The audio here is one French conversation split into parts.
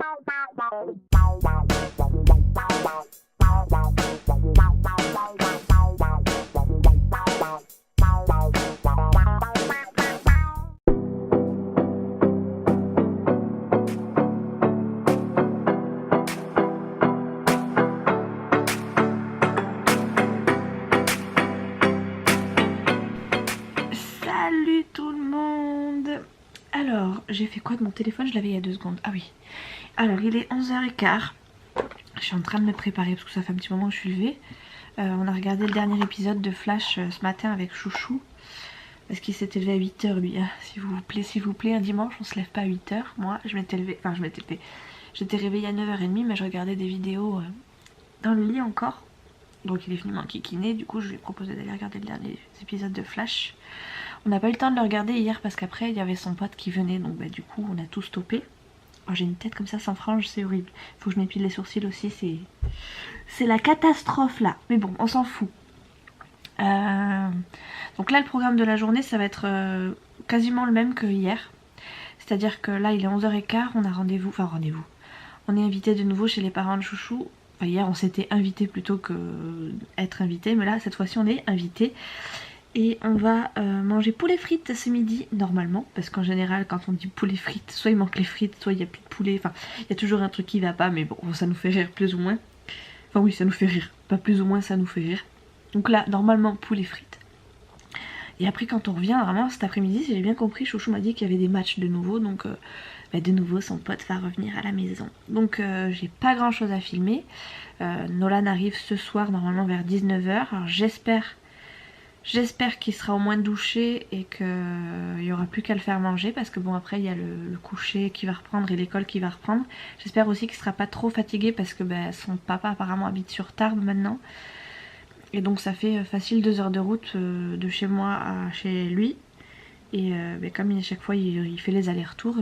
Salut tout le monde. Alors, j'ai fait quoi de mon téléphone? Je l'avais il y a 2 secondes. Ah oui. Alors, il est 11h15. Je suis en train de me préparer parce que ça fait un petit moment que je suis levée. On a regardé le dernier épisode de Flash ce matin avec Chouchou. Parce qu'il s'était levé à 8h lui. S'il vous plaît, un dimanche on se lève pas à 8h. Moi, je m'étais levée. Enfin, j'étais réveillée à 9h30, mais je regardais des vidéos dans le lit encore. Donc il est venu m'enquiquiner. Du coup, je lui ai proposé d'aller regarder le dernier épisode de Flash. On n'a pas eu le temps de le regarder hier parce qu'après il y avait son pote qui venait, donc du coup on a tout stoppé. Oh, j'ai une tête comme ça sans frange, c'est horrible. Faut que je m'épile les sourcils aussi, c'est la catastrophe là. Mais bon, on s'en fout. Donc là le programme de la journée ça va être quasiment le même que hier. C'est-à-dire que là il est 11h15, on a rendez-vous, on est invité de nouveau chez les parents de Chouchou. Enfin hier on s'était invité plutôt que être invité, mais là cette fois-ci on est invité. Et on va manger poulet frites ce midi normalement, parce qu'en général quand on dit poulet frites, soit il manque les frites, soit il n'y a plus de poulet, enfin il y a toujours un truc qui va pas, mais bon ça nous fait rire plus ou moins. Enfin oui ça nous fait rire, pas plus ou moins ça nous fait rire. Donc là normalement poulet frites. Et après quand on revient vraiment cet après-midi, si j'ai bien compris, Chouchou m'a dit qu'il y avait des matchs de nouveau, donc de nouveau son pote va revenir à la maison. Donc j'ai pas grand chose à filmer. Nolan arrive ce soir normalement vers 19h, alors J'espère qu'il sera au moins douché et qu'il n'y aura plus qu'à le faire manger, parce que bon après il y a le coucher qui va reprendre et l'école qui va reprendre. J'espère aussi qu'il ne sera pas trop fatigué parce que son papa apparemment habite sur Tarbes maintenant. Et donc ça fait facile 2 heures de route de chez moi à chez lui. Et comme à chaque fois il fait les allers-retours,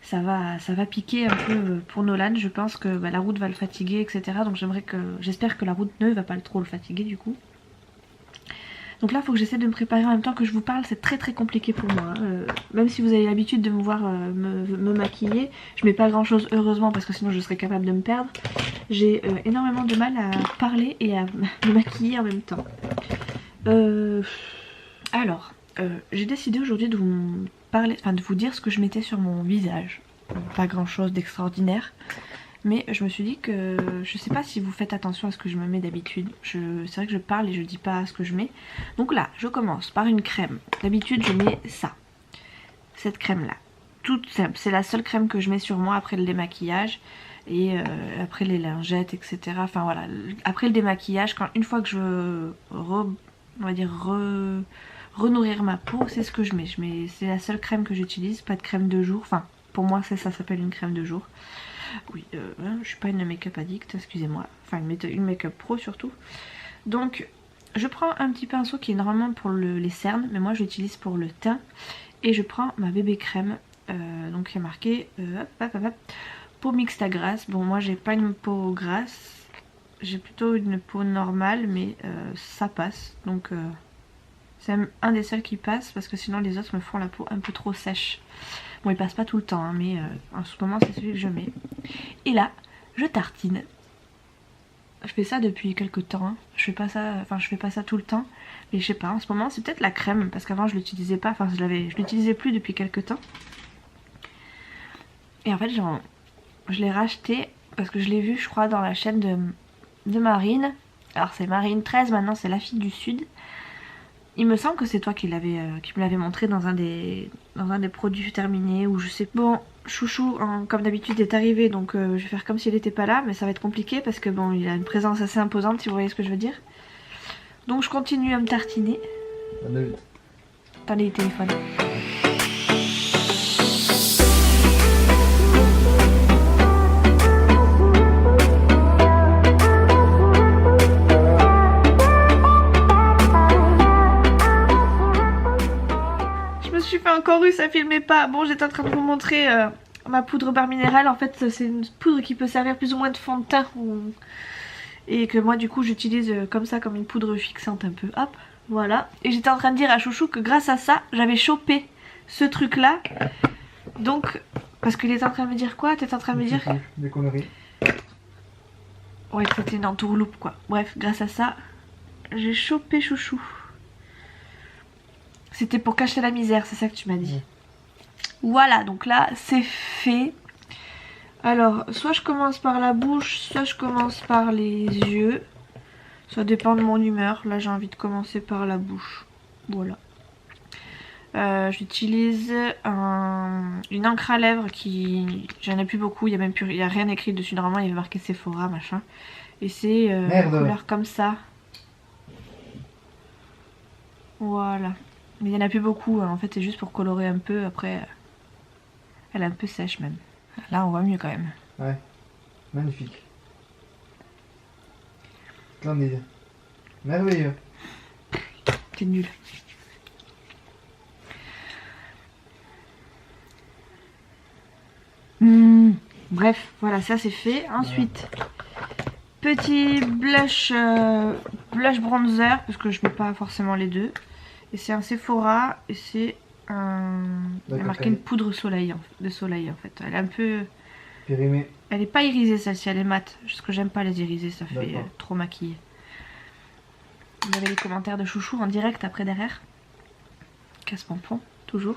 ça va piquer un peu pour Nolan. Je pense que la route va le fatiguer, etc. Donc j'espère que la route ne va pas trop le fatiguer du coup. Donc là il faut que j'essaie de me préparer en même temps que je vous parle, c'est très très compliqué pour moi. Même si vous avez l'habitude de me voir me maquiller, je mets pas grand chose heureusement parce que sinon je serais capable de me perdre. J'ai énormément de mal à parler et à me maquiller en même temps. Alors, j'ai décidé aujourd'hui de vous parler, de vous dire ce que je mettais sur mon visage. Pas grand chose d'extraordinaire. Mais je me suis dit que je sais pas si vous faites attention à ce que je me mets d'habitude. C'est vrai que je parle et je dis pas ce que je mets. Donc là, je commence par une crème. D'habitude, je mets ça. Cette crème-là. Toute simple. C'est la seule crème que je mets sur moi après le démaquillage. Et après les lingettes, etc. Enfin voilà. Après le démaquillage, une fois que je veux renourrir ma peau, c'est ce que je mets. C'est la seule crème que j'utilise. Pas de crème de jour. Enfin, pour moi, ça s'appelle une crème de jour. Oui, je suis pas une make-up addict, excusez-moi. Enfin, une make-up pro surtout. Donc, je prends un petit pinceau qui est normalement pour les cernes, mais moi je l'utilise pour le teint. Et je prends ma bébé crème. Donc, il y a marqué peau mixte à grasse. Bon, moi j'ai pas une peau grasse. J'ai plutôt une peau normale, mais ça passe. Donc, c'est un des seuls qui passe parce que sinon les autres me font la peau un peu trop sèche. Bon, il passe pas tout le temps, hein, mais en ce moment c'est celui que je mets. Et là, je tartine. Je fais ça depuis quelques temps. Hein. Je fais pas ça tout le temps. Mais je sais pas, en ce moment c'est peut-être la crème, parce qu'avant je l'utilisais pas, enfin je l'utilisais plus depuis quelques temps. Et en fait je l'ai racheté parce que je l'ai vu je crois dans la chaîne de Marine. Alors c'est Marine 13 maintenant, c'est la fille du Sud. Il me semble que c'est toi qui me l'avais montré dans un des produits terminés ou je sais. Bon, Chouchou, comme d'habitude, est arrivé, donc je vais faire comme s'il n'était pas là, mais ça va être compliqué parce que bon, il a une présence assez imposante, si vous voyez ce que je veux dire. Donc je continue à me tartiner. Attendez le téléphone. Encore eu, ça filmait pas. Bon, j'étais en train de vous montrer ma poudre barre minérale. En fait, c'est une poudre qui peut servir plus ou moins de fond de teint. Et que moi, du coup, j'utilise comme ça, comme une poudre fixante un peu. Hop, voilà. Et j'étais en train de dire à Chouchou que grâce à ça, j'avais chopé ce truc-là. Donc, Parce qu'il est en train de me dire quoi? T'es en train de me dire? Des conneries. Ouais, c'était une entourloupe quoi. Bref, grâce à ça, j'ai chopé chouchou. C'était pour cacher la misère, c'est ça que tu m'as dit. Voilà, donc là, c'est fait. Alors, soit je commence par la bouche, soit je commence par les yeux. Ça dépend de mon humeur. Là, j'ai envie de commencer par la bouche. Voilà. J'utilise une encre à lèvres qui... J'en ai plus beaucoup, il y a rien écrit dessus. Normalement, il y avait marqué Sephora, machin. Et c'est une couleur comme ça. Voilà. Mais il n'y en a plus beaucoup. Hein. En fait, c'est juste pour colorer un peu. Après, elle est un peu sèche même. Là, on voit mieux quand même. Ouais. Magnifique. Splendide. Merveilleux. T'es nul. Bref, voilà, ça c'est fait. Ensuite, petit blush, blush bronzer, parce que je mets pas forcément les deux. Et c'est un Sephora, et c'est un... Il y a marqué une poudre soleil, de soleil en fait. Elle est un peu... Périmée. Elle est pas irisée celle-ci, elle est mate. Parce que j'aime pas les irisées, ça fait trop maquillé. Vous avez les commentaires de chouchou en direct après derrière. Casse-pompon, toujours.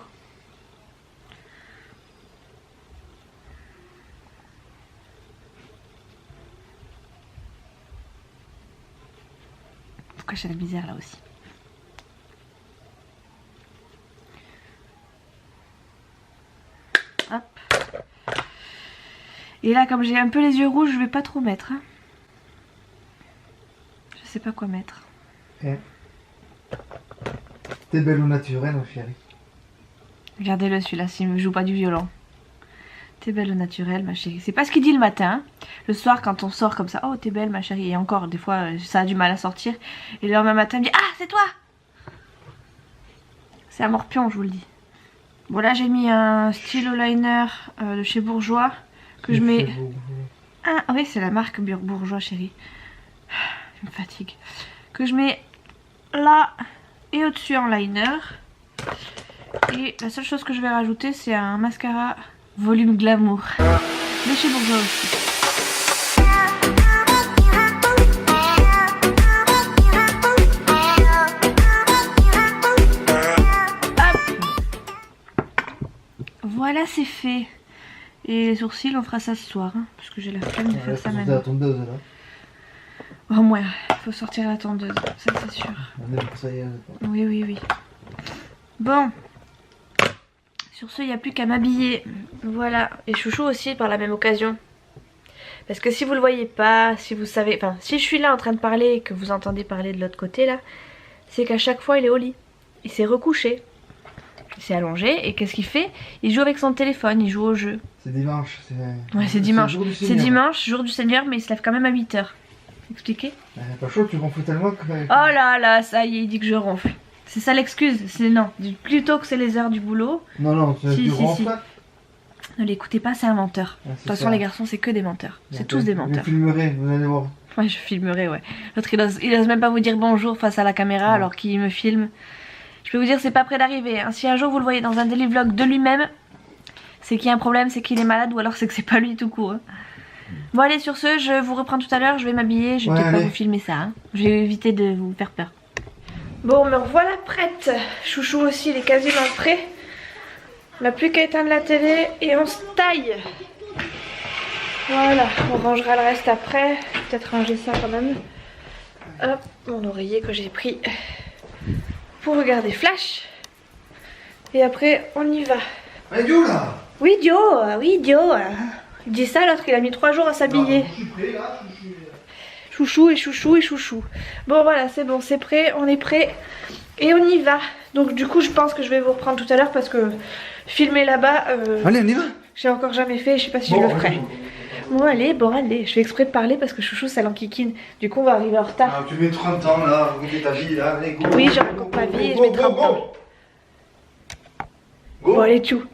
Faut cacher la misère là aussi. Hop. Et là, comme j'ai un peu les yeux rouges, je vais pas trop mettre. Hein. Je sais pas quoi mettre. T'es belle au naturel, ma chérie. Regardez-le celui-là, s'il me joue pas du violon. T'es belle au naturel, ma chérie. C'est pas ce qu'il dit le matin. Le soir, quand on sort comme ça, oh t'es belle, ma chérie. Et encore, des fois, ça a du mal à sortir. Et le lendemain matin, il me dit, ah, c'est toi. C'est un morpion, je vous le dis. Bon, là, j'ai mis un stylo liner de chez Bourjois. Que je mets... Ah oui, c'est la marque Bourjois, chérie. Je me fatigue. Que je mets là et au-dessus en liner. Et la seule chose que je vais rajouter, c'est un mascara volume glamour de chez Bourjois aussi. Voilà, c'est fait. Et les sourcils, on fera ça ce soir, hein, parce que j'ai la flemme de faire ça maintenant. La tondeuse là. Au moins, il faut sortir la tondeuse, ça c'est sûr. Oui, oui, oui. Bon. Sur ce, il n'y a plus qu'à m'habiller. Voilà. Et chouchou aussi par la même occasion. Parce que si vous le voyez pas, si vous savez... Enfin, si je suis là en train de parler et que vous entendez parler de l'autre côté là, c'est qu'à chaque fois il est au lit. Il s'est recouché. Il s'est allongé et qu'est-ce qu'il fait? Il joue avec son téléphone, il joue au jeu. C'est dimanche. Ouais, c'est dimanche. C'est dimanche, jour du Seigneur, mais il se lève quand même à 8 h. Expliquez? Pas chaud, tu ronfles tellement que... Oh là là, ça y est, il dit que je ronfle. C'est ça l'excuse, c'est non. Plutôt que c'est les heures du boulot. Non, non, tu ronfles. Ne l'écoutez pas, c'est un menteur. De toute façon, les garçons, c'est que des menteurs. C'est tous des menteurs. Vous filmerez, vous allez voir. Ouais, je filmerai, ouais. L'autre, il ose même pas vous dire bonjour face à la caméra alors qu'il me filme. Je peux vous dire, c'est pas près d'arriver. Hein. Si un jour vous le voyez dans un daily vlog de lui-même, c'est qu'il y a un problème, c'est qu'il est malade ou alors c'est que c'est pas lui tout court. Hein. Bon, allez, sur ce, je vous reprends tout à l'heure. Je vais m'habiller. Je vais peut-être pas vous filmer ça. Hein. Je vais éviter de vous faire peur. Bon, me revoilà prête. Chouchou aussi, il est quasiment prêt. On n'a plus qu'à éteindre la télé et on se taille. Voilà, on rangera le reste après. Peut-être ranger ça quand même. Hop, mon oreiller que j'ai pris pour regarder Flash. Et après, on y va. Mais Dio là. Oui, Dio, oui, Dio. Il dit ça, l'autre, il a mis 3 jours à s'habiller. Je suis prêt là, Chouchou et chouchou et chouchou. Bon, voilà, c'est bon, c'est prêt, on est prêt. Et on y va. Donc, du coup, je pense que je vais vous reprendre tout à l'heure parce que filmer là-bas. Allez, on y va. J'ai encore jamais fait, je sais pas si je le ferai. Bon, allez, je fais exprès de parler parce que chouchou, ça l'enquiquine. Du coup, on va arriver en retard. Ah, tu mets 30 ans là, vous mettez ta vie là, allez, go. Oui, j'ai encore pas vie et je mets 30 ans. Bon, allez, tchou.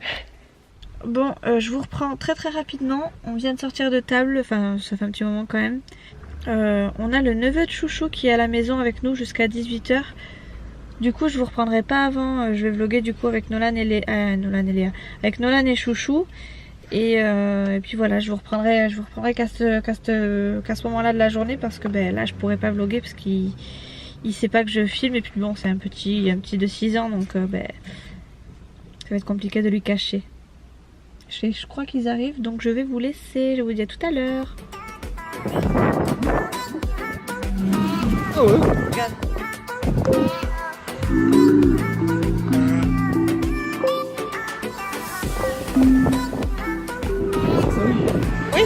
Bon, je vous reprends très très rapidement. On vient de sortir de table, enfin, ça fait un petit moment quand même. On a le neveu de chouchou qui est à la maison avec nous jusqu'à 18 h. Du coup, je vous reprendrai pas avant. Je vais vlogger du coup avec Nolan et Léa. Avec Nolan et chouchou. Et puis voilà, je vous reprendrai qu'à ce moment-là de la journée parce que ben, là je pourrais pas vlogger parce qu'il sait pas que je filme et puis bon c'est un petit de 6 ans donc ben, ça va être compliqué de lui cacher. Je crois qu'ils arrivent donc je vais vous laisser, je vous dis à tout à l'heure. Ah ouais. Regarde. Oui.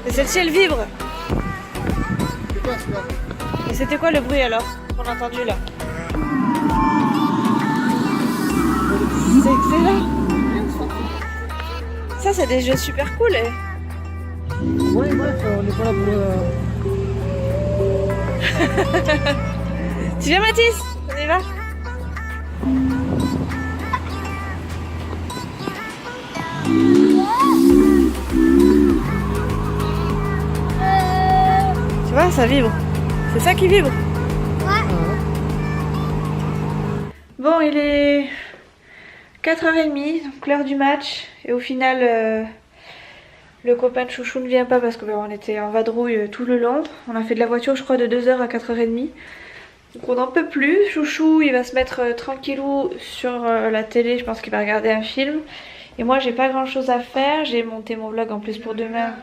Mais celle-ci elle vibre. Et c'était quoi le bruit alors qu'on a entendu là? C'est excellent. Ça c'est des jeux super cool. Ouais, bref, on n'est pas là pour... Tu viens Mathis? On y va? Tu vois, ça vibre. C'est ça qui vibre. Bon, il est 4h30, donc l'heure du match. Et au final, le copain de Chouchou ne vient pas parce que on était en vadrouille tout le long. On a fait de la voiture, je crois, de 2h à 4h30. Donc on n'en peut plus. Chouchou, il va se mettre tranquillou sur la télé. Je pense qu'il va regarder un film. Et moi, j'ai pas grand chose à faire. J'ai monté mon vlog en plus pour demain.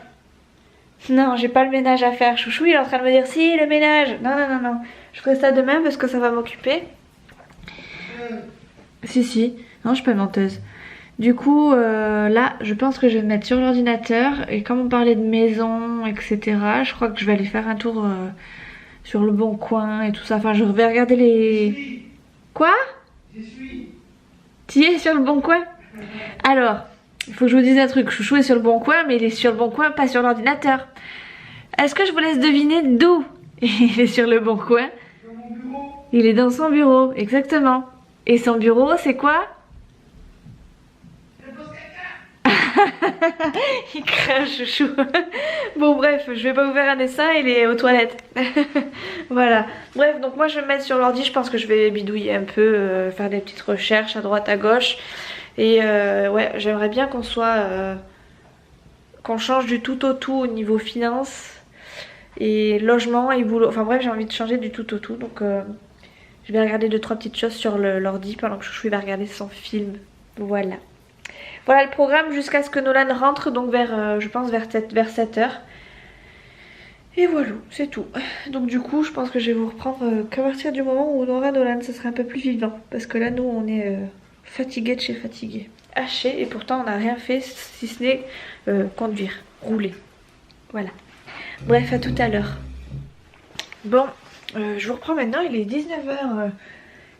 Non, j'ai pas le ménage à faire. Chouchou, il est en train de me dire si, le ménage. Non, non, non, non. Je ferai ça demain parce que ça va m'occuper. Si. Non, je suis pas menteuse. Du coup, là, je pense que je vais me mettre sur l'ordinateur. Et comme on parlait de maison, etc., je crois que je vais aller faire un tour sur le Bon Coin et tout ça. Enfin, je vais regarder les... Quoi? J'y suis. Tu es sur le Bon Coin? Alors, il faut que je vous dise un truc. Chouchou est sur le Bon Coin, mais il est sur le Bon Coin, pas sur l'ordinateur. Est-ce que je vous laisse deviner d'où il est sur le Bon Coin? Dans mon bureau. Il est dans son bureau, exactement. Et son bureau, c'est quoi? Il craint Chouchou. Bon bref, je vais pas vous faire un dessin, il est aux toilettes. Voilà. Bref, donc moi je vais me mettre sur l'ordi, je pense que je vais bidouiller un peu, faire des petites recherches à droite à gauche. Et ouais, j'aimerais bien qu'on soit... qu'on change du tout au tout au niveau finance et logement et boulot. Enfin bref, j'ai envie de changer du tout au tout. Donc je vais regarder 2-3 petites choses sur l'ordi pendant que Chouchou va regarder son film. Voilà. Voilà le programme jusqu'à ce que Nolan rentre, donc vers, je pense vers 7h. Et voilà, c'est tout. Donc du coup, je pense que je vais vous reprendre qu'à partir du moment où on aura Nolan, ça sera un peu plus vivant. Parce que là, nous, on est fatigués de chez fatigués. Haché, et pourtant on n'a rien fait si ce n'est conduire, rouler. Voilà. Bref, à tout à l'heure. Bon, je vous reprends maintenant, il est 19h,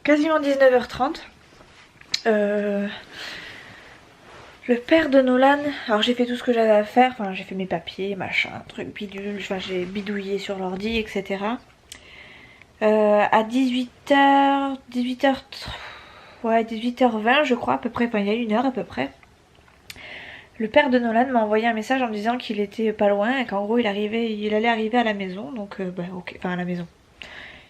quasiment 19h30. Le père de Nolan, alors j'ai fait tout ce que j'avais à faire, enfin j'ai fait mes papiers, machin, truc bidule, enfin j'ai bidouillé sur l'ordi, etc. À 18h20 je crois à peu près, enfin il y a 1 heure à peu près. Le père de Nolan m'a envoyé un message en me disant qu'il était pas loin et qu'en gros il allait arriver à la maison, donc bah ok, enfin à la maison.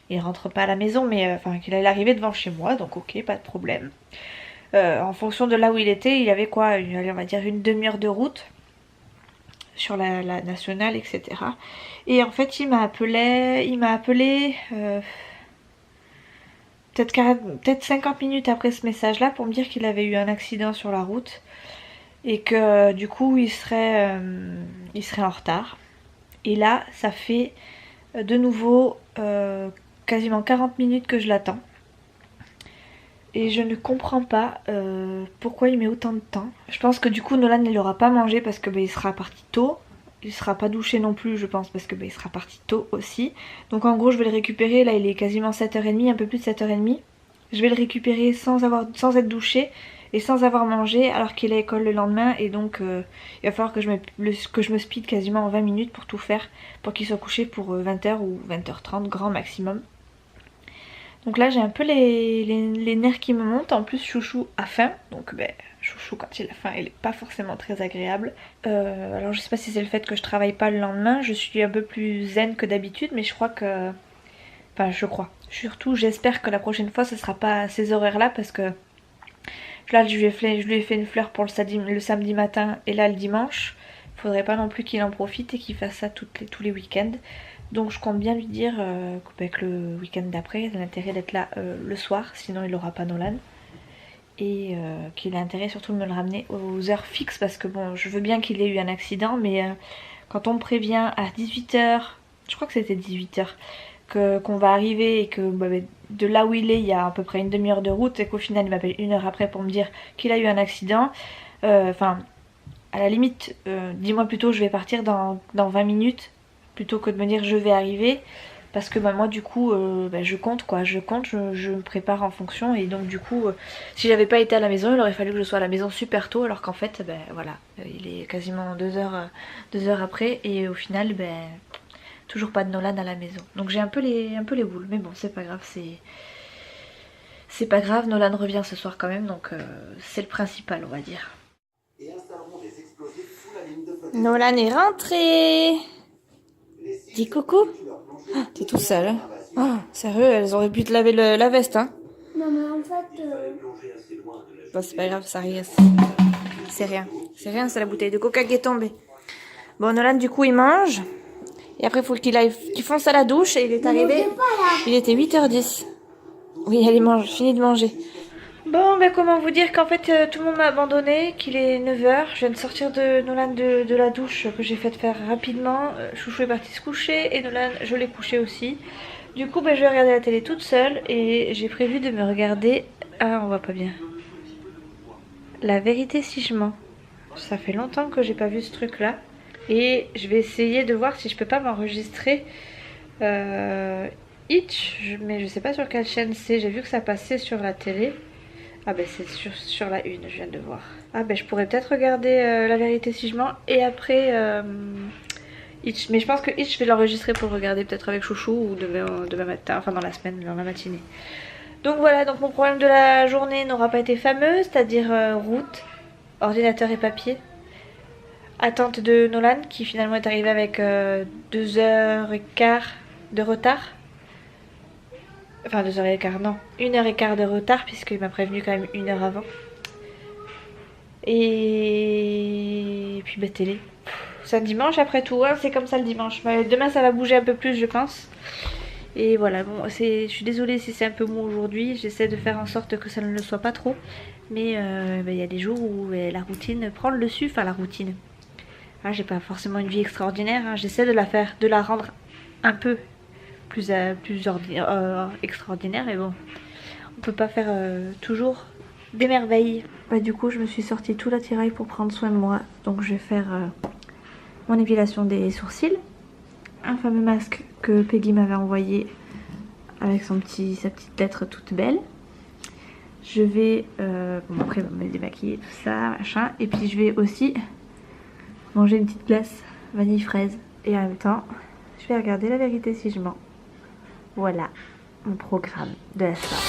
Il rentre pas à la maison mais enfin qu'il allait arriver devant chez moi, donc ok, pas de problème. En fonction de là où il était, il avait quoi, on va dire une demi-heure de route sur la nationale, etc. Et en fait, il m'a appelé peut-être 50 minutes après ce message-là pour me dire qu'il avait eu un accident sur la route et que du coup, il serait en retard. Et là, ça fait de nouveau quasiment 40 minutes que je l'attends. Et je ne comprends pas pourquoi il met autant de temps. Je pense que du coup Nolan il aura pas mangé parce que il sera parti tôt. Il sera pas douché non plus je pense parce que il sera parti tôt aussi. Donc en gros je vais le récupérer, là il est quasiment 7h30, un peu plus de 7h30. Je vais le récupérer sans être douché et sans avoir mangé alors qu'il est à l'école le lendemain. Et donc il va falloir que je me speed quasiment en 20 minutes pour tout faire. Pour qu'il soit couché pour 20h ou 20h30 grand maximum. Donc là j'ai un peu les nerfs qui me montent. En plus Chouchou a faim. Donc Chouchou quand il a faim il est pas forcément très agréable. Alors je sais pas si c'est le fait que je travaille pas le lendemain. Je suis un peu plus zen que d'habitude. Mais je crois que... Enfin je crois. Surtout j'espère que la prochaine fois ce sera pas à ces horaires là parce que là je lui ai fait une fleur pour le samedi matin et là le dimanche. Faudrait pas non plus qu'il en profite et qu'il fasse ça tous les week-ends. Donc je compte bien lui dire que le week-end d'après il a l'intérêt d'être là le soir, sinon il n'aura pas Nolan. Et qu'il a intérêt surtout de me le ramener aux heures fixes parce que bon je veux bien qu'il ait eu un accident mais quand on me prévient à 18 h, je crois que c'était 18 h, qu'on va arriver et que de là où il est il y a à peu près une demi-heure de route et qu'au final il m'appelle une heure après pour me dire qu'il a eu un accident, enfin à la limite dis-moi plutôt je vais partir dans 20 minutes plutôt que de me dire je vais arriver parce que moi du coup je compte quoi, je me prépare en fonction et donc du coup si j'avais pas été à la maison il aurait fallu que je sois à la maison super tôt alors qu'en fait voilà il est quasiment 2 heures après et au final toujours pas de Nolan à la maison. Donc j'ai un peu les boules. Mais bon, c'est pas grave. C'est pas grave. Nolan revient ce soir quand même. Donc c'est le principal, on va dire. Nolan est rentré. Dis coucou. Ah, t'es tout seul. Hein. Oh, sérieux, elles auraient pu te laver la veste. Hein. Non, mais en fait... Bon, c'est pas grave, ça rien. C'est rien. C'est rien, c'est la bouteille de coca qui est tombée. Bon, Nolan, du coup, il mange. Et après, il faut qu'il fonce à la douche et il est arrivé. Il était 8h10. Oui, allez, finis de manger. Bon, comment vous dire qu'en fait, tout le monde m'a abandonné, qu'il est 9h. Je viens de sortir de Nolan de la douche que j'ai fait faire rapidement. Chouchou est parti se coucher et Nolan, je l'ai couché aussi. Du coup, je vais regarder la télé toute seule et j'ai prévu de me regarder... Ah, on voit pas bien. La vérité si je mens. Ça fait longtemps que j'ai pas vu ce truc-là. Et je vais essayer de voir si je peux pas m'enregistrer Itch, mais je sais pas sur quelle chaîne c'est. J'ai vu que ça passait sur la télé. Ah c'est sur la une, je viens de voir. Ah je pourrais peut-être regarder La vérité si je mens et après Itch. Mais je pense que Itch je vais l'enregistrer pour le regarder peut-être avec Chouchou ou demain matin, enfin dans la semaine, dans la matinée. Donc voilà, donc mon problème de la journée n'aura pas été fameux, c'est-à-dire route, ordinateur et papier. Attente de Nolan qui finalement est arrivé avec 2h15 de retard. Enfin 2h15 non, 1h15 de retard puisqu'il m'a prévenu quand même 1 heure avant. Et puis télé. C'est un dimanche après tout, hein, c'est comme ça le dimanche. Demain ça va bouger un peu plus je pense. Et voilà, bon, je suis désolée si c'est un peu mou aujourd'hui. J'essaie de faire en sorte que ça ne le soit pas trop. Mais il y a des jours où la routine prend le dessus, enfin la routine. Ah, j'ai pas forcément une vie extraordinaire, hein. J'essaie de la rendre un peu plus extraordinaire, mais bon, on peut pas faire toujours des merveilles. Du coup, je me suis sortie tout l'attirail pour prendre soin de moi, donc je vais faire mon épilation des sourcils, un fameux masque que Peggy m'avait envoyé avec sa petite lettre toute belle. Je vais après me démaquiller tout ça, machin, et puis je vais aussi manger une petite glace vanille fraise et en même temps je vais regarder La vérité si je mens. Voilà mon programme de la soirée.